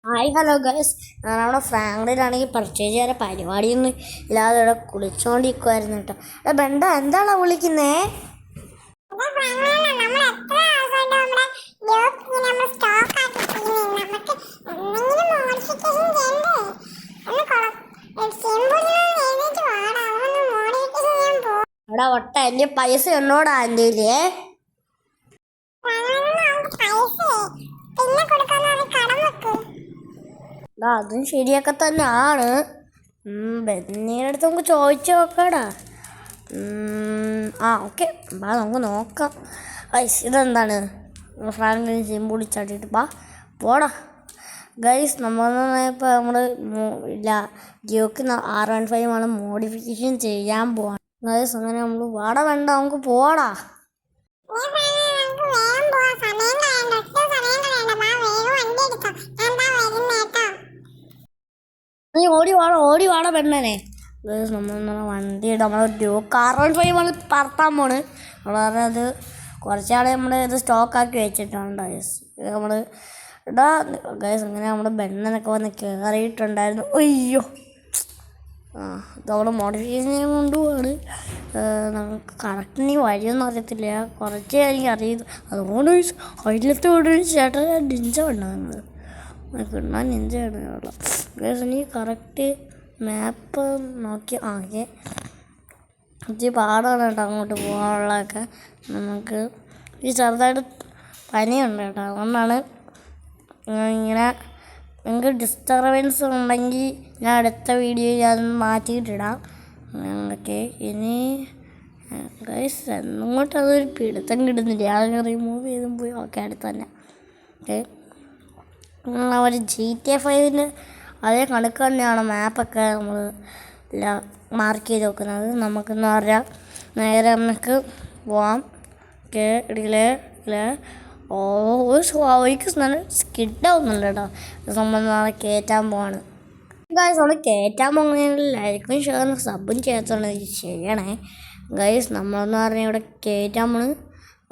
Hi hello guys, ഞാനവിടെ ഫ്രാങ്ക്ലിനാണെങ്കിൽ purchase ചെയ്യാൻ പരിപാടിയൊന്നും ഇല്ലാതെ ഇവിടെ കുളിച്ചോണ്ടിരിക്കുമായിരുന്നു കേട്ടോ. ബെണ്ട എന്താണ് വിളിക്കുന്നേ? എടാ ഒട്ട എൻ്റെ പൈസ എന്നോടാ എൻ്റെ അതും ശരിയൊക്കെ തന്നെയാണ്. ബെന്നീടെ അടുത്ത് നമുക്ക് ചോദിച്ചു നോക്കടാ. ഓക്കെ, നമുക്ക് നോക്കാം. ഗൈസ് ഇതെന്താണ് ഫ്രാങ്ക്ലിൻ സിംബോളി ചാട്ടിട്ട് പോടാ. ഗൈസ് ഇപ്പോൾ നമ്മൾ ഇല്ല ജിയോക്ക് R15 ആണ് മോഡിഫിക്കേഷൻ ചെയ്യാൻ പോവാണ്. ഗൈസ് അങ്ങനെ നമ്മൾ വേണ്ട നമുക്ക് പോടാ. നീ ഓടി വാട പെണ്ണനെ. നമ്മൾ വണ്ടിയുടെ നമ്മൾ ഡ്യൂക്ക് R15 ആണ് പറത്താൻ പോണ്. നമ്മൾ പറഞ്ഞത് കുറച്ചാൾ നമ്മൾ ഇത് സ്റ്റോക്കാക്കി വെച്ചിട്ടുണ്ട് ഗൈസ്. നമ്മൾ ഇടാ ഗൈസ്. അങ്ങനെ നമ്മുടെ ബെണ്ണനൊക്കെ വന്ന് കയറിയിട്ടുണ്ടായിരുന്നു. അയ്യോ, ഇത് നമ്മൾ മോഡിഫിക്കേഷൻ ചെയ്യാൻ കൊണ്ടുപോവാണ്. നമുക്ക് കറക്റ്റിന് വഴിയൊന്നും അറിയത്തില്ല, കുറച്ചേ എനിക്ക് അറിയുന്നു. അതുകൊണ്ട് അതിലത്തെ ഒരു ചേട്ടൻ നിഞ്ച ഉണ്ടാകുന്നത് കിണ്ണാൻ നിഞ്ചയാണ് ഉള്ള ഗൈസ്. നീ കറക്റ്റ് മാപ്പ് നോക്കി ഇച്ചിരി പാടാണ് കേട്ടോ അങ്ങോട്ട് പോകാനുള്ളതൊക്കെ. നമുക്ക് ഈ ചെറുതായിട്ട് പനിയുണ്ട് കേട്ടോ, അതുകൊണ്ടാണ് ഇങ്ങനെ. നിങ്ങൾക്ക് ഡിസ്റ്റർബൻസ് ഉണ്ടെങ്കിൽ ഞാൻ അടുത്ത വീഡിയോ ഞാൻ മാറ്റിയിട്ടിടാം. ഓക്കെ, ഇനി ഗൈസ് അങ്ങോട്ട് അതൊരു പിടുത്തം കിട്ടുന്നില്ല. അത് റിമൂവ് ചെയ്തും പോയി. ഓക്കെ, അടുത്ത് തന്നെ. ഓക്കെ, ഒരു GTA 5 അതേ കണക്ക് തന്നെയാണ് മാപ്പൊക്കെ നമ്മൾ മാർക്ക് ചെയ്ത് വെക്കുന്നത്. നമുക്കെന്ന് പറഞ്ഞാൽ നേരെ നമുക്ക് പോവാം. ഓക്കെ, ഇടയിലെ സ്കിഡാവുന്നുണ്ട് കേട്ടോ. നമ്മൾ നാളെ കയറ്റാൻ പോവാണ് ഗൈസ്. നമ്മൾ കയറ്റാൻ പോകുന്നതിൽ ലൈക്കും ഷെയറും സബും ചേർത്താണ് ചെയ്യണേ ഗൈസ്. നമ്മളെന്ന് പറഞ്ഞാൽ ഇവിടെ കയറ്റാൻ പോണ്.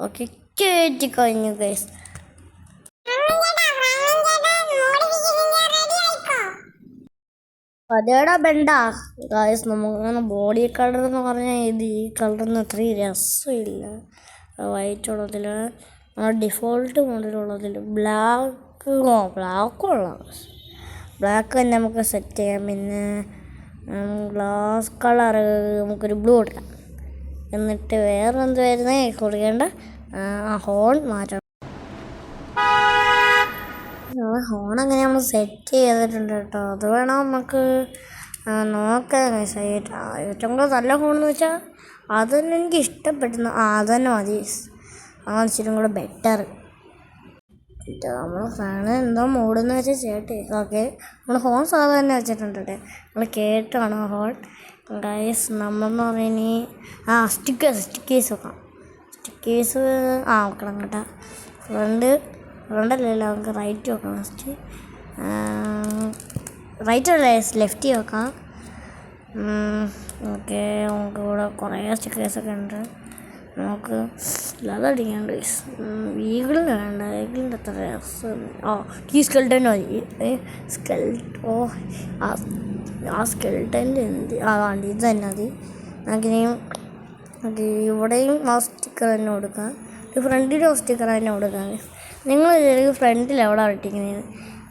ഓക്കെ, കയറ്റി കഴിഞ്ഞു ഗൈസ്. അതേടാ ബെണ്ട ഗൈസ്. നമുക്കങ്ങനെ ബോഡി കളർ എന്ന് പറഞ്ഞാൽ ഈ കളറൊന്നും അത്രയും രസമില്ല. വൈറ്റ് ഉള്ളതിൽ ഡിഫോൾട്ട് മോഡലുള്ളതിൽ ബ്ലാക്കുള്ള ബ്ലാക്ക് തന്നെ നമുക്ക് സെറ്റ് ചെയ്യാം. പിന്നെ ഗ്ലാസ് കളർ നമുക്കൊരു ബ്ലൂ എടുക്കാം. എന്നിട്ട് വേറെ എന്ത് വരുന്നേ കൊടുക്കേണ്ട ഹോൺ മാറ്റണം. ഹോൺ അങ്ങനെ നമ്മൾ സെറ്റ് ചെയ്തിട്ടുണ്ട് കേട്ടോ. അത് വേണം നമുക്ക് നോക്കാൻ. ഏറ്റവും കൂടുതൽ നല്ല ഹോണെന്ന് വെച്ചാൽ അത് തന്നെ എനിക്ക് ഇഷ്ടപ്പെടുന്നു. അത് തന്നെ മതി. അതാണ് ഇച്ചിരി കൂടെ ബെറ്റർ. നമ്മൾ ഫാന് എന്തോ മൂടെന്ന് വെച്ചാൽ ചേട്ടേ. ഓക്കെ, നമ്മൾ ഹോൺ സാധാരണ തന്നെ വെച്ചിട്ടുണ്ട് കേട്ടെ. നമ്മൾ കേട്ടാണ് ഹോൺ ഗൈസ്. നമ്മളെന്ന് പറഞ്ഞാൽ സ്റ്റിക്കേഴ്സ് വെക്കാം. സ്റ്റിക്കേഴ്സ് വെക്കണം കേട്ടോ. ഫ്രണ്ടല്ലല്ലോ, നമുക്ക് റൈറ്റ് വെക്കാം. ഫസ്റ്റ് റൈറ്റ് അല്ലേ, ലെഫ്റ്റ് വെക്കാം. ഓക്കെ, നമുക്ക് ഇവിടെ കുറേ സ്റ്റിക്കേഴ്സൊക്കെ ഉണ്ട്. നമുക്ക് അതടിക്കാണ്ട് ഈഗിളിന് വേണ്ട. ഈഗിളിൻ്റെ അത്ര രസം. ഈ സ്കെൽട്ടൻ മതി. സ്കെൽട്ടൻ്റെ വേണ്ട, ഇത് തന്നെ മതി. നമുക്കിനിയും ഇവിടെയും സ്റ്റിക്കർ തന്നെ കൊടുക്കാം. ഫ്രണ്ടിലും സ്റ്റിക്കർ തന്നെ കൊടുക്കാം. നിങ്ങൾ ഫ്രണ്ടിൽ എവിടെ വെട്ടിക്കുന്നത്?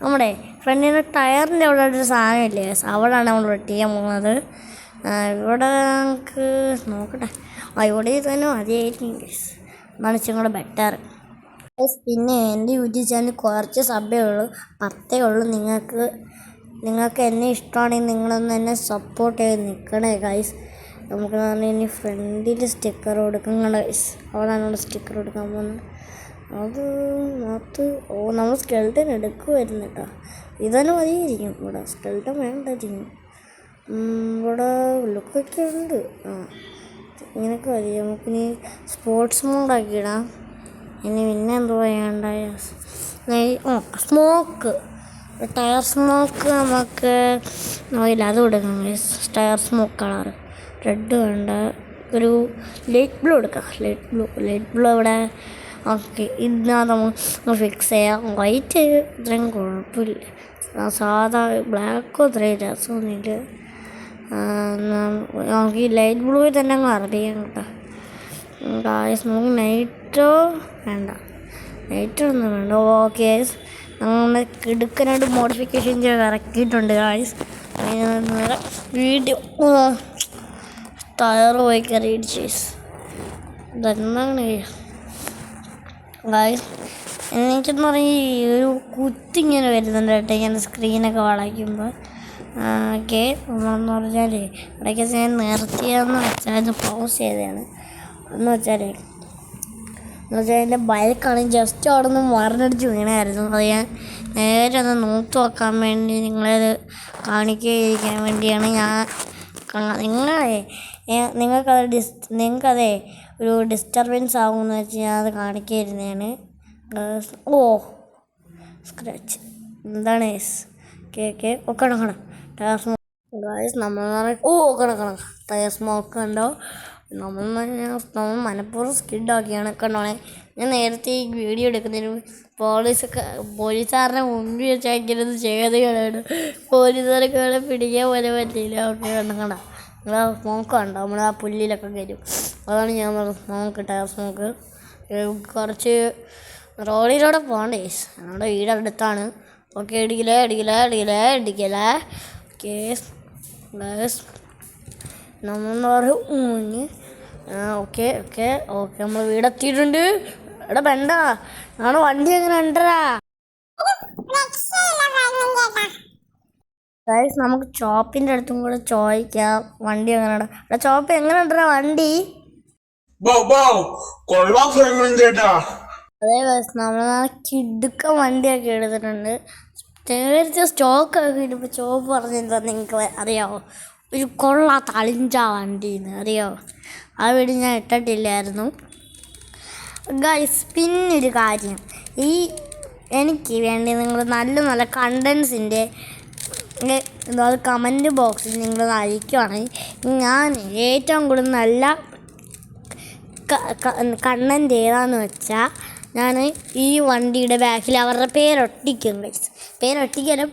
നമ്മുടെ ഫ്രണ്ടിൻ്റെ ടയറിൻ്റെ അവിടെ ഒരു സാധനമില്ലേ, അവിടെയാണ് നമ്മൾ വെട്ടിക്കാൻ പോകുന്നത്. ഇവിടെ നമുക്ക് നോക്കട്ടെ. ഇവിടെ തന്നെ മതിയായിരിക്കും ഗൈസ്. എന്നാണ് ഇച്ചിരി കൂടെ ബെറ്റർ. പിന്നെ എൻ്റെ യൂട്യൂബ് ചാനൽ കുറച്ച് സബ്ബേ ഉള്ളൂ, 10 ഉള്ളൂ. നിങ്ങൾക്ക് എന്നെ ഇഷ്ടമാണെങ്കിൽ നിങ്ങളൊന്ന് എന്നെ സപ്പോർട്ട് ചെയ്ത് നിൽക്കണേ ഗൈസ്. നമുക്ക് ഇനി ഫ്രണ്ടിൽ സ്റ്റിക്കർ കൊടുക്കണം ഗൈസ്. അവിടെയാണ് നമ്മൾ സ്റ്റിക്കർ കൊടുക്കാൻ പോകുന്നത്. നമ്മൾ സ്കെൽട്ടൻ എടുക്കുമായിരുന്നു കേട്ടോ. ഇതന്നെ മതിയായിരിക്കും. ഇവിടെ സ്കെൽട്ടൻ വേണ്ടായിരിക്കും. ഇവിടെ ലുക്കൊക്കെ ഉണ്ട്. ഇങ്ങനെയൊക്കെ മതി. നമുക്കിനി സ്പോർട്സ് മോഡാക്കി ഇടാം. ഇനി പിന്നെ എന്തോ വേണ്ട, സ്മോക്ക്, ടയർ സ്മോക്ക് നമുക്ക് ഇല്ല, അത് കൊടുക്കാം. ടയർ സ്മോക്ക് കളർ റെഡ് വേണ്ട, ഒരു ലൈറ്റ് ബ്ലൂ എടുക്കാം. ലൈറ്റ് ബ്ലൂ ഇവിടെ. ഓക്കെ, ഇതിനകത്ത് നമുക്ക് ഫിക്സ് ചെയ്യാം. വൈറ്റ് ഇത്രയും കുഴപ്പമില്ല. സാധാ ബ്ലാക്കോ ഇത്രയും രസമൊന്നുമില്ല. നമുക്ക് ഈ ലൈറ്റ് ബ്ലൂവിൽ തന്നെ അങ്ങ് അറിയാം കേട്ടോ. ഗായ്സ് നമുക്ക് നൈറ്റോ വേണ്ട, നൈറ്റോ ഒന്നും വേണ്ട. ഓക്കെ നമ്മൾ കിടുക്കനായിട്ട് മോഡിഫിക്കേഷൻ ചെയ്ത് ഇറക്കിയിട്ടുണ്ട് ഗായ്സ്. അതിന് വീഡിയോ ടയർ പോയി കയറിയിട്ട് ചേസ് ഇതെന്താണ് ഗായ്സ്. എനിക്കെന്ന് പറഞ്ഞാൽ ഒരു കുത്തിങ്ങനെ വരുന്നുണ്ട് കേട്ടോ ഇങ്ങനെ സ്ക്രീനൊക്കെ വളയ്ക്കുമ്പോൾ. ഓക്കെ നമ്മളെന്ന് പറഞ്ഞാൽ ഇടയ്ക്ക് ഞാൻ നിർത്തിയെന്ന് വെച്ചാൽ അത് പൗസ് ചെയ്തതാണ്. എന്ന് വെച്ചാൽ എൻ്റെ ബൈക്കാണെങ്കിൽ ജസ്റ്റ് അവിടെ നിന്ന് മറിഞ്ഞടിച്ച് വീണായിരുന്നു. അത് ഞാൻ നേരെ ഒന്ന് നോക്കി നോക്കാൻ വേണ്ടി നിങ്ങളത് കാണിക്കാതിരിക്കാൻ വേണ്ടിയാണ് ഞാൻ നിങ്ങൾക്കത് ഒരു ഡിസ്റ്റർബൻസ് ആകുമെന്ന് വെച്ച് ഞാൻ അത് കാണിക്കാതിരുന്നതാണ്. ഓ സ്ക്രാച്ച് എന്താണ് കേക്ക് ഒക്കെ കണം ടയർ സ്മോക്ക് ഗായ്സ്. നമ്മൾ കണക്കണം ടയർ സ്മോക്ക് ഉണ്ടോ. നമ്മൾ മനഃപൂർവ്വം സ്കിഡാക്കിയാണ് കണ്ടോണേ. ഞാൻ നേരത്തെ ഈ വീഡിയോ എടുക്കുന്നതിന് പോലീസുകാരനെ മുമ്പിൽ വെച്ചാൽ ഇങ്ങനെ ചെയ്ത് കളയാണ്. പോലീസുകാരൊക്കെ പിടിക്കാൻ പോലെ പറ്റിയില്ല. ഓക്കെ കണ്ട നിങ്ങൾ സ്മോക്ക് ഉണ്ടോ നമ്മൾ ആ പുല്ലിലൊക്കെ കയറും. അതാണ് ഞാൻ പറഞ്ഞത് സ്മോക്ക് ടയർ സ്മോക്ക്. കുറച്ച് റോഡിലൂടെ പോകണ്ടേ, നമ്മുടെ വീടടുത്താണ്. ഓക്കെ ഇടിക്കില്ല. കേസ് നമ്മൾ പറയും ഓക്കെ നമ്മൾ വീടെത്തിയിട്ടുണ്ട്. എടാ വേണ്ട നാളെ വണ്ടി എങ്ങനെ ഉണ്ടരാ ഗൈസ്. നമുക്ക് ചോപ്പിൻ്റെ അടുത്തും കൂടെ ചോദിക്കാം വണ്ടി എങ്ങനെ ഉണ്ട്. എടാ ചോപ്പ് എങ്ങനെ ഉണ്ടരാ വണ്ടി. അതേ ഗൈസ് നമ്മൾ കിടുക്ക വണ്ടിയൊക്കെ എടുത്തിട്ടുണ്ട്. നേരത്തെ സ്റ്റോക്ക് ആക്കിയിട്ട് ഇപ്പോൾ ചോപ്പ് പറഞ്ഞെന്താ നിങ്ങൾക്ക് അറിയാമോ, ഒരു കൊള്ളാത്ത അളിഞ്ച വണ്ടിന്ന് അറിയാമോ. ആ വീട് ഞാൻ ഇട്ടിട്ടില്ലായിരുന്നു ഗൈസ്. പിന്നൊരു കാര്യം, എനിക്ക് വേണ്ടി നിങ്ങൾ നല്ല കണ്ടൻസിൻ്റെ അത് കമൻറ്റ് ബോക്സിൽ നിങ്ങൾ അയക്കുകയാണെങ്കിൽ ഞാൻ ഏറ്റവും കൂടുതൽ നല്ല കണ്ടൻറ്റ് ഏതാണെന്ന് വെച്ചാൽ ഞാൻ ഈ വണ്ടിയുടെ ബാക്കിൽ അവരുടെ പേരൊട്ടിക്കും ഗൈസ്. പേരൊട്ടിക്കല്ല,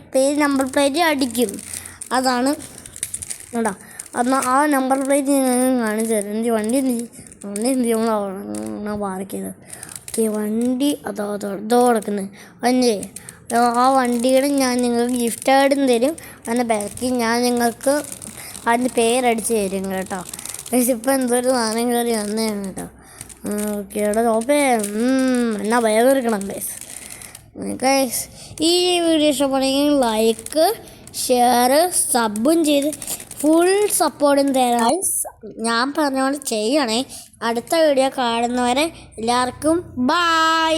നമ്പർ പ്ലേറ്റ് അടിക്കും. അതാണ് കേട്ടോ. എന്നാൽ ആ നമ്പർ പ്ലേറ്റ് ഞാൻ കാണിച്ചു തരാം. എൻ്റെ വണ്ടി നമ്മൾ പാർക്കിയത്. ഓക്കെ വണ്ടി അതോ കിടക്കുന്നത് അഞ്ചേ. ആ വണ്ടിയുടെ ഞാൻ നിങ്ങൾക്ക് ഗിഫ്റ്റ് കാർഡും തരും. അതിൻ്റെ ബാക്കിൽ ഞാൻ നിങ്ങൾക്ക് അതിൻ്റെ പേരടിച്ച് തരും കേട്ടോ. പക്ഷേ ഇപ്പം എന്തൊരു സാധനം കയറി വന്നതാണ് കേട്ടോ. ഓക്കെ എടാ നോപ്പേ എന്നാ ഭയം എടുക്കണം ഗൈസ്. ഈ വീഡിയോ ഇഷ്ടപ്പെടുമെങ്കിൽ ലൈക്ക് ഷെയർ സബും ചെയ്ത് ഫുൾ സപ്പോർട്ടും തരാൻ ഞാൻ പറഞ്ഞ പോലെ ചെയ്യണേ. അടുത്ത വീഡിയോ കാണുന്നവരെ എല്ലാവർക്കും ബൈ.